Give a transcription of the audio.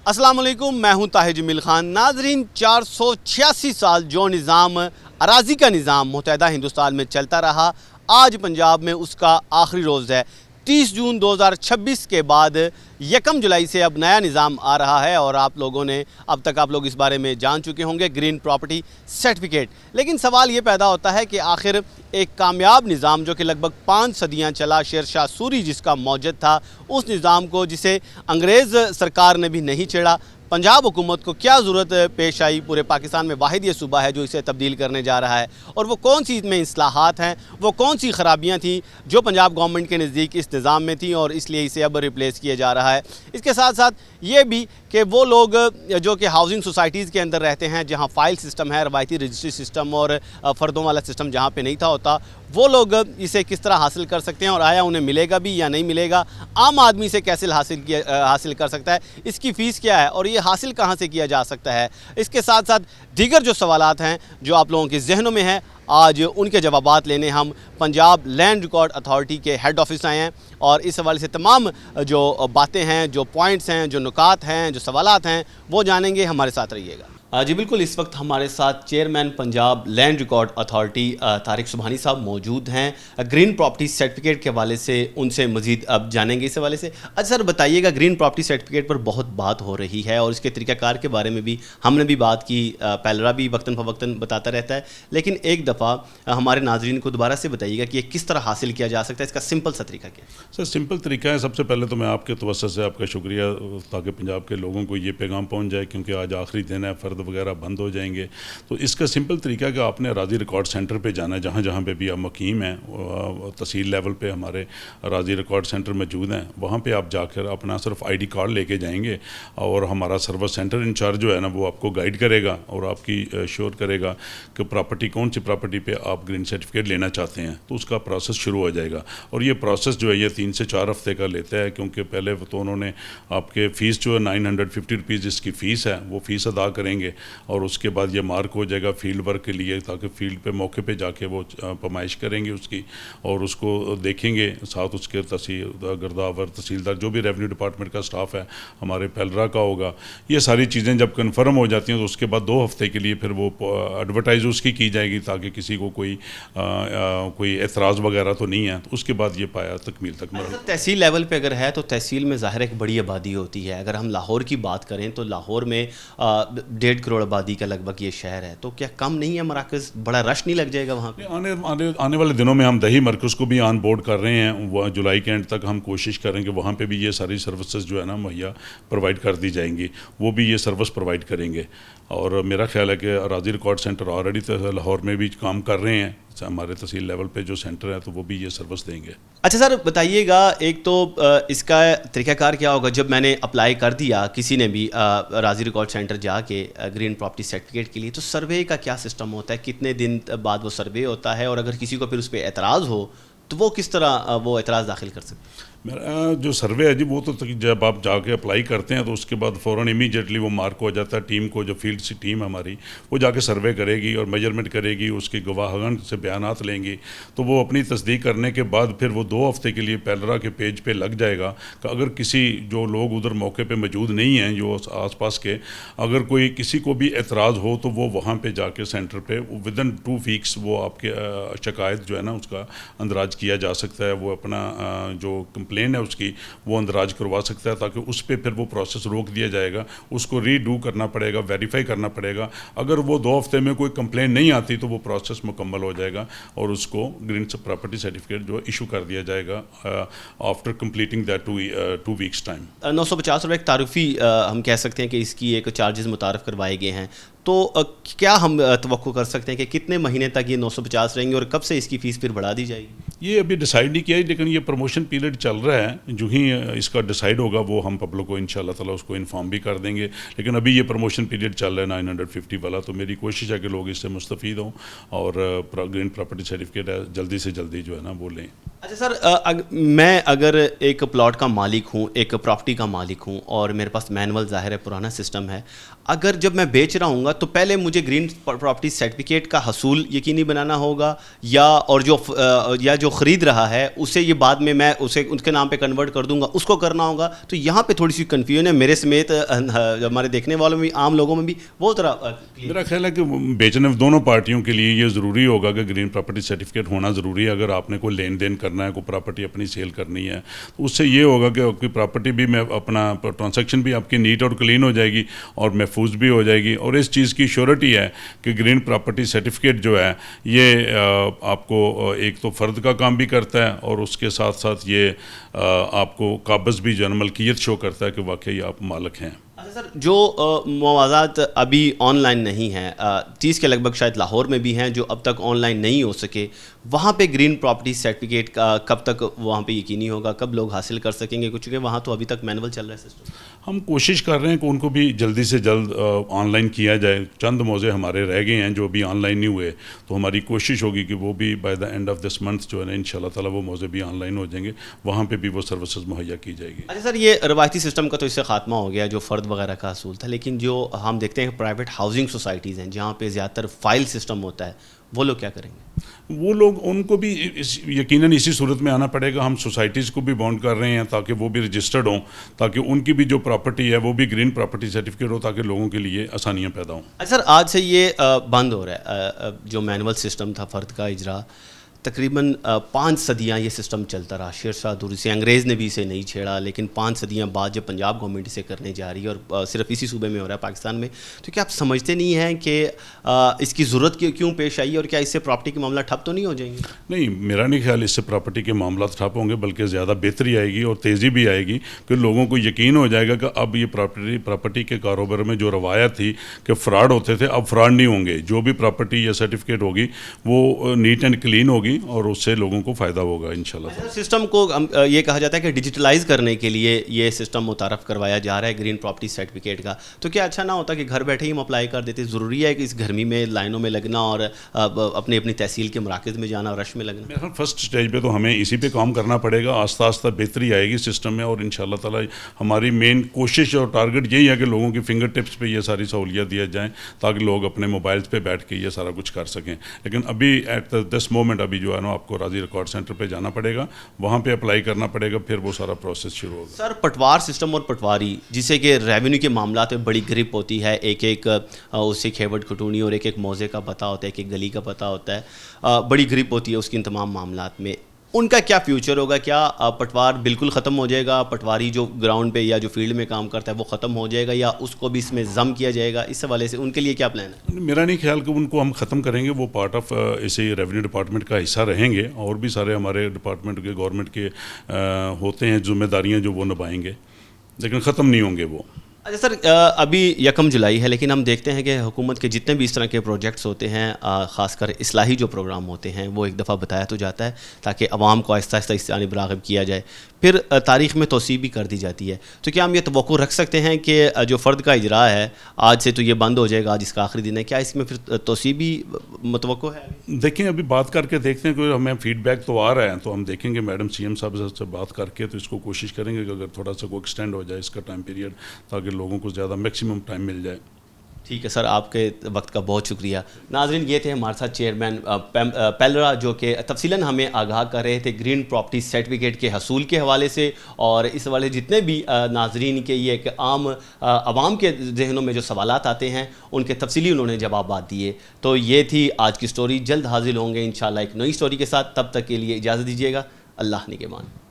अस्सलाम वालेकुम, मैं हूं ताहिर जमील खान। नाजरीन, 486 साल जो निज़ाम अराज़ी का निज़ाम मुत्तहिदा हिंदुस्तान में चलता रहा, आज पंजाब में उसका आखिरी रोज़ है। 30 जून 2026 के बाद 1 जुलाई से अब नया निज़ाम आ रहा है और आप लोगों ने अब तक आप लोग इस बारे में जान चुके होंगे, ग्रीन प्रॉपर्टी सर्टिफिकेट। लेकिन सवाल ये पैदा होता है कि आखिर एक कामयाब निज़ाम जो कि लगभग 5 सदियाँ चला, शेर शाह सूरी जिसका मौजद था, उस निज़ाम को जिसे अंग्रेज़ सरकार ने भी नहीं छेड़ा, पंजाब हुकूमत को क्या ज़रूरत पेश आई? पूरे पाकिस्तान में वाहिद ये सूबा है जो इसे तब्दील करने जा रहा है, और वो कौन सी इसमें इस्लाहात हैं, वो कौन सी ख़राबियाँ थी जो पंजाब गवर्नमेंट के नज़दीक इस निज़ाम में थी और इसलिए इसे अब रिप्लेस किया जा रहा है। इसके साथ साथ ये भी कि वो लोग जो कि हाउसिंग सोसाइटीज़ के अंदर रहते हैं, जहाँ फ़ाइल सिस्टम है, रवायती रजिस्ट्री सिस्टम और फ़र्दों वाला सिस्टम जहाँ पे नहीं था होता, वो लोग इसे किस तरह हासिल कर सकते हैं और आया उन्हें मिलेगा भी या नहीं मिलेगा? आम आदमी से कैसे हासिल कर सकता है? इसकी फ़ीस क्या है और ये हासिल कहाँ से किया जा सकता है? इसके साथ साथ दीगर जो सवालात हैं जो आप लोगों के जहनों में हैं, आज उनके जवाबात लेने हम पंजाब लैंड रिकॉर्ड अथॉरिटी के हेड ऑफिस आए हैं और इस हवाले से तमाम जो बातें हैं, जो पॉइंट्स हैं, जो नुकात हैं, जो सवालात हैं, वो जानेंगे। हमारे साथ रहिएगा। जी बिल्कुल, इस वक्त हमारे साथ chairman Punjab land record authority Tariq Subhani साहब मौजूद हैं। ग्रीन प्रॉपर्टी सर्टिफिकेट के हवाले से उनसे मज़ीद अब जानेंगे इस हवाले से। अच्छा सर, बताइएगा, ग्रीन प्रॉपर्टी सर्टिफिकेट पर बहुत बात हो रही है और इसके तरीक़ाकार के बारे में भी हमने भी बात की, पैलरा भी वक्तन फ़वक्तन बताता रहता है, लेकिन एक दफ़ा हमारे नाज़रीन को दोबारा से बताइएगा कि ये किस तरह हासिल किया जा सकता है, इसका सिंपल सा तरीका क्या है? सर, सिंपल तरीका है, सबसे पहले तो मैं आपके तवज्जो से आपका शुक्रिया, ताकि पंजाब के लोगों को ये पैगाम पहुँच जाए, क्योंकि आज आखिरी दिन है, फ़र्द वगैरह बंद हो जाएंगे। तो इसका सिंपल तरीका कि आपने राज़ी रिकॉर्ड सेंटर पे जाना है, जहाँ जहाँ पे भी आप मुकीम हैं, तहसील लेवल पे हमारे राज़ी रिकॉर्ड सेंटर मौजूद हैं। वहाँ पे आप जाकर अपना सिर्फ आईडी कार्ड लेके जाएंगे और हमारा सर्विस सेंटर इंचार्ज जो है ना, वो आपको गाइड करेगा और आपकी श्योर करेगा कि प्रॉपर्टी, कौन सी प्रॉपर्टी पे आप ग्रीन सर्टिफिकेट लेना चाहते हैं, तो उसका प्रोसेस शुरू हो जाएगा। और ये प्रोसेस जो है ये 3 से 4 हफ्ते का लेता है, क्योंकि पहले तो उन्होंने आपके फ़ीस जो है 950 रुपीज़ इसकी फ़ीस है, वो फ़ीस अदा करेंगे और उसके बाद ये मार्क हो जाएगा फील्ड वर्क के लिए, ताकि फील्ड पे मौके पे जाके वो पैमाइश करेंगे उसकी और उसको देखेंगे, साथ उसके तहसील गिरदावर, तहसीलदार, जो भी रेवेन्यू डिपार्टमेंट का स्टाफ है, हमारे पैलरा का होगा। ये सारी चीज़ें जब कन्फर्म हो जाती हैं तो उसके बाद 2 हफ्ते के लिए फिर वो एडवर्टाइज उसकी की जाएगी, ताकि किसी को कोई एतराज़ वगैरह तो नहीं है, तो उसके बाद ये पाया तकमील तक मरल। तहसील लेवल पे अगर है तो तहसील में ज़ाहिर एक बड़ी आबादी होती है। अगर हम लाहौर की बात करें तो लाहौर में 1.5 करोड़ आबादी का लगभग ये शहर है, तो क्या कम नहीं है मराकज़? बड़ा रश नहीं लग जाएगा वहाँ पे? आने वाले दिनों में हम दही मरकज़ को भी ऑन बोर्ड कर रहे हैं। वह जुलाई के एंड तक हम कोशिश करेंगे वहाँ पे भी ये सारी सर्विसेज जो है ना मुहैया प्रोवाइड कर दी जाएंगी, वो भी ये सर्विस प्रोवाइड करेंगे। और मेरा ख्याल है कि राज़ी रिकॉर्ड सेंटर ऑलरेडी तो लाहौर में भी काम कर रहे हैं, हमारे तहसील लेवल पे जो सेंटर है, तो वो भी ये सर्विस देंगे। अच्छा सर, बताइएगा, एक तो इसका तरीक़ाकार क्या होगा? जब मैंने अप्लाई कर दिया, किसी ने भी राज़ी रिकॉर्ड सेंटर जाके ग्रीन प्रॉपर्टी सर्टिफिकेट के लिए, तो सर्वे का क्या सिस्टम होता है? कितने दिन बाद वो सर्वे होता है और अगर किसी को फिर उस पर एतराज़ हो तो वो किस तरह वो एतराज़ दाखिल कर सकते हैं? मेरा जो सर्वे है जी, वो तो जब आप जाके अप्लाई करते हैं तो उसके बाद फ़ौरन इमीडिएटली वो मार्क हो जाता है। टीम को, जो फील्ड से टीम हमारी, वो जाके सर्वे करेगी और मेजरमेंट करेगी, उसके गवाहगन से बयानात लेंगी, तो वो अपनी तस्दीक करने के बाद फिर वो 2 हफ्ते के लिए पैलरा के पेज पे लग जाएगा कि अगर किसी जो लोग उधर मौके पे मौजूद नहीं हैं, जो आसपास के, अगर कोई किसी को भी एतराज़ हो तो वो वहाँ पे जाके सेंटर पे विदिन 2 वीक्स वो आपके शिकायत जो है ना उसका अंदराज किया जा सकता है। वो अपना जो कंप्लेन है उसकी वो अंदराज करवा सकता है, ताकि उस पर फिर वो प्रोसेस रोक दिया जाएगा, उसको रीडू करना पड़ेगा, वेरीफाई करना पड़ेगा। अगर वो 2 हफ्ते में कोई कंप्लेन नहीं आती तो वो प्रोसेस मुकम्मल हो जाएगा और उसको ग्रीन प्रॉपर्टी सर्टिफिकेट जो इशू कर दिया जाएगा after completing that 2 weeks time. 950 रुपये एक तारुफी हम कह सकते हैं कि इसकी एक चार्जेस मुतारफ़ करवाए गए हैं, तो क्या हम तवक्को कर सकते हैं कि कितने महीने तक ये 950 रहेंगे और कब से इसकी फ़ीस फिर बढ़ा दी जाएगी? ये अभी डिसाइड नहीं किया है, लेकिन ये प्रमोशन पीरियड चल रहा है। जो ही इसका डिसाइड होगा वो हम पब्लिक को इंशाल्लाह ताला उसको इन्फॉर्म भी कर देंगे, लेकिन अभी ये प्रमोशन पीरियड चल रहा है 950 वाला। तो मेरी कोशिश है कि लोग इससे मुस्तफ़ीद हों और ग्रीन प्रॉपर्टी सर्टिफिकेट जल्दी से जल्दी जो है ना वो लें। अच्छा सर, मैं अगर एक प्लॉट का मालिक हूँ, एक प्रॉपर्टी का मालिक हूँ और मेरे पास मैनुअल ज़ाहिर है पुराना सिस्टम है, अगर जब मैं बेच रहा हूँ تو پہلے مجھے گرین پراپرٹی سرٹیفکیٹ کا حصول یقینی بنانا ہوگا اور جو خرید رہا ہے اسے یہ بعد میں اسے ان کے نام پہ کنورٹ کر دوں گا, اس کو کرنا ہوگا. تو یہاں پہ تھوڑی سی کنفیوژن ہے میرے سمیت ہمارے دیکھنے والوں میں بھی, عام لوگوں میں بھی. وہ ذرا میرا خیال ہے کہ بیچنے دونوں پارٹیوں کے لیے یہ ضروری ہوگا کہ گرین پراپرٹی سرٹیفکیٹ ہونا ضروری ہے. اگر آپ نے کوئی لین دین کرنا ہے, کوئی پراپرٹی اپنی سیل کرنی ہے, تو اس سے یہ ہوگا کہ آپ کی پراپرٹی بھی میں اپنا ٹرانزیکشن بھی آپ کی نیٹ اور کلین ہو جائے گی اور محفوظ بھی ہو جائے گی. اور اس چیز کی شیورٹی ہے کہ گرین پراپرٹی سرٹیفکیٹ جو ہے یہ آپ کو ایک تو فرد کا کام بھی کرتا ہے اور اس کے ساتھ ساتھ یہ آپ کو قابض بھی جو ملکیت شو کرتا ہے کہ واقعی آپ مالک ہیں. اچھا سر, جو موازات ابھی آن لائن نہیں ہیں, 30 کے لگ بھگ شاید لاہور میں بھی ہیں جو اب تک آن لائن نہیں ہو سکے, وہاں پہ گرین پراپرٹی سرٹیفکیٹ کا کب تک وہاں پہ یقینی ہوگا, کب لوگ حاصل کر سکیں گے؟ چونکہ وہاں تو ابھی تک مینول چل رہا ہے سسٹم. ہم کوشش کر رہے ہیں کہ ان کو بھی جلدی سے جلد آن لائن کیا جائے. چند موضوع ہمارے رہ گئے ہیں جو بھی آن لائن نہیں ہوئے, تو ہماری کوشش ہوگی کہ وہ بھی by the and of this month جو ہے نا ان شاء اللہ تعالیٰ وہ موضوع بھی آن لائن ہو جائیں گے, وہاں پہ بھی وہ سروسز مہیا کی جائے گی. اچھا سر, یہ روایتی سسٹم کا تو اس سے خاتمہ ہو گیا جو فرد وغیرہ کا حصول تھا, لیکن جو ہم دیکھتے ہیں پرائیویٹ ہاؤسنگ سوسائٹیز ہیں جہاں پہ زیادہ تر فائل سسٹم ہوتا ہے, وہ لوگ کیا کریں گے؟ وہ لوگ ان کو بھی یقیناً اسی صورت میں آنا پڑے گا. ہم سوسائٹیز کو بھی بانڈ کر رہے ہیں تاکہ وہ بھی رجسٹرڈ ہوں, تاکہ ان کی بھی جو پراپرٹی ہے وہ بھی گرین پراپرٹی سرٹیفکیٹ ہو, تاکہ لوگوں کے لیے آسانیاں پیدا ہوں. اچھا سر, آج سے یہ بند ہو رہا ہے جو مینول سسٹم تھا فرد کا اجرا, تقریباً 5 صدیاں یہ سسٹم چلتا رہا. شیر شاہ دوری سے انگریز نے بھی اسے نہیں چھیڑا, لیکن 5 صدیاں بعد جب پنجاب گورنمنٹ اسے کرنے جا رہی ہے اور صرف اسی صوبے میں ہو رہا ہے پاکستان میں, تو کیا آپ سمجھتے نہیں ہیں کہ اس کی ضرورت کیوں پیش آئی, اور کیا اس سے پراپرٹی کے معاملہ ٹھپ تو نہیں ہو جائیں گے؟ نہیں, میرا نہیں خیال اس سے پراپرٹی کے معاملات ٹھپ ہوں گے, بلکہ زیادہ بہتری آئے گی اور تیزی بھی آئے گی کہ لوگوں کو یقین ہو جائے گا کہ اب یہ پراپرٹی کے کاروبار میں جو روایت تھی کہ فراڈ ہوتے تھے, اب فراڈ نہیں ہوں گے. جو بھی پراپرٹی یا سرٹیفکیٹ ہوگی وہ نیٹ اینڈ کلین ہوگی اور اس سے لوگوں کو فائدہ ہوگا انشاءاللہ. سسٹم کو یہ کہا جاتا ہے کہ ڈیجیٹلائز کرنے کے لیے یہ سسٹم متعارف کروایا جا رہا ہے گرین پراپرٹی سرٹیفکیٹ کا, تو کیا اچھا نہ ہوتا کہ گھر بیٹھے ہی ہم اپلائی کر دیتے؟ ضروری ہے کہ اس گرمی میں لائنوں میں لگنا اور اپنی تحصیل کے مراکز میں جانا اور رش میں لگنا؟ میرا فرسٹ اسٹیج پہ تو ہمیں اسی پہ کام کرنا پڑے گا. آہستہ آہستہ بہتری آئے گی سسٹم میں, اور انشاءاللہ تعالیٰ ہماری مین کوشش اور ٹارگٹ یہی ہے کہ لوگوں کی فنگر ٹپس پہ یہ ساری سہولیات دیا جائیں تاکہ لوگ اپنے موبائلز پہ بیٹھ کے یہ سارا کچھ کر سکیں. لیکن ابھی ایٹ دس مومنٹ ابھی جو ہے نا آپ کو راضی ریکارڈ سینٹر پہ جانا پڑے گا, وہاں پہ اپلائی کرنا پڑے گا, پھر وہ سارا پروسیس شروع ہوگا. سر, پٹوار سسٹم اور پٹواری جسے کہ ریونیو کے معاملات میں بڑی گرپ ہوتی ہے, ایک اسے کھیوٹ کھٹونی اور ایک موزے کا پتہ ہوتا ہے, ایک گلی کا پتہ ہوتا ہے, بڑی گرپ ہوتی ہے اس کی ان تمام معاملات میں. ان کا کیا فیوچر ہوگا؟ کیا پٹوار بالکل ختم ہو جائے گا؟ پٹواری جو گراؤنڈ پہ یا جو فیلڈ میں کام کرتا ہے وہ ختم ہو جائے گا, یا اس کو بھی اس میں ضم کیا جائے گا؟ اس حوالے سے ان کے لیے کیا پلان ہے؟ میرا نہیں خیال کہ ان کو ہم ختم کریں گے, وہ پارٹ آف اسے ریونیو ڈپارٹمنٹ کا حصہ رہیں گے, اور بھی سارے ہمارے ڈپارٹمنٹ کے گورنمنٹ کے ہوتے ہیں ذمہ داریاں جو وہ نبھائیں گے, لیکن ختم نہیں ہوں گے وہ. اچھا سر, ابھی 1 جولائی ہے, لیکن ہم دیکھتے ہیں کہ حکومت کے جتنے بھی اس طرح کے پروجیکٹس ہوتے ہیں, خاص کر اصلاحی جو پروگرام ہوتے ہیں, وہ ایک دفعہ بتایا تو جاتا ہے تاکہ عوام کو آہستہ آہستہ اس جانب راغب کیا جائے, پھر تاریخ میں توسیع بھی کر دی جاتی ہے. تو کیا ہم یہ توقع رکھ سکتے ہیں کہ جو فرد کا اجرا ہے آج سے تو یہ بند ہو جائے گا, آج اس کا آخری دن ہے, کیا اس میں پھر توسیع بھی متوقع ہے؟ دیکھیں, ابھی بات کر کے دیکھتے ہیں کہ ہمیں فیڈ بیک تو آ رہا ہے, تو ہم دیکھیں گے میڈم سی ایم صاحب سے بات کر کے, تو اس کو کوشش کریں گے کہ اگر تھوڑا سا کو ایکسٹینڈ ہو جائے اس کا ٹائم پیریڈ, تاکہ لوگوں کو زیادہ میکسیمم ٹائم مل جائے. ٹھیک ہے سر, آپ کے وقت کا بہت شکریہ. ناظرین, یہ تھے ہمارے ساتھ چیئرمین پیلرا, جو کہ تفصیلاً ہمیں آگاہ کر رہے تھے گرین پراپرٹی سرٹیفکیٹ کے حصول کے حوالے سے, اور اس حوالے جتنے بھی ناظرین کے یہ کہ عام عوام کے ذہنوں میں جو سوالات آتے ہیں ان کے تفصیلی انہوں نے جوابات دیے. تو یہ تھی آج کی سٹوری. جلد حاضر ہوں گے انشاءاللہ ایک نئی سٹوری کے ساتھ. تب تک کے لیے اجازت دیجیے گا. اللہ نگہبان.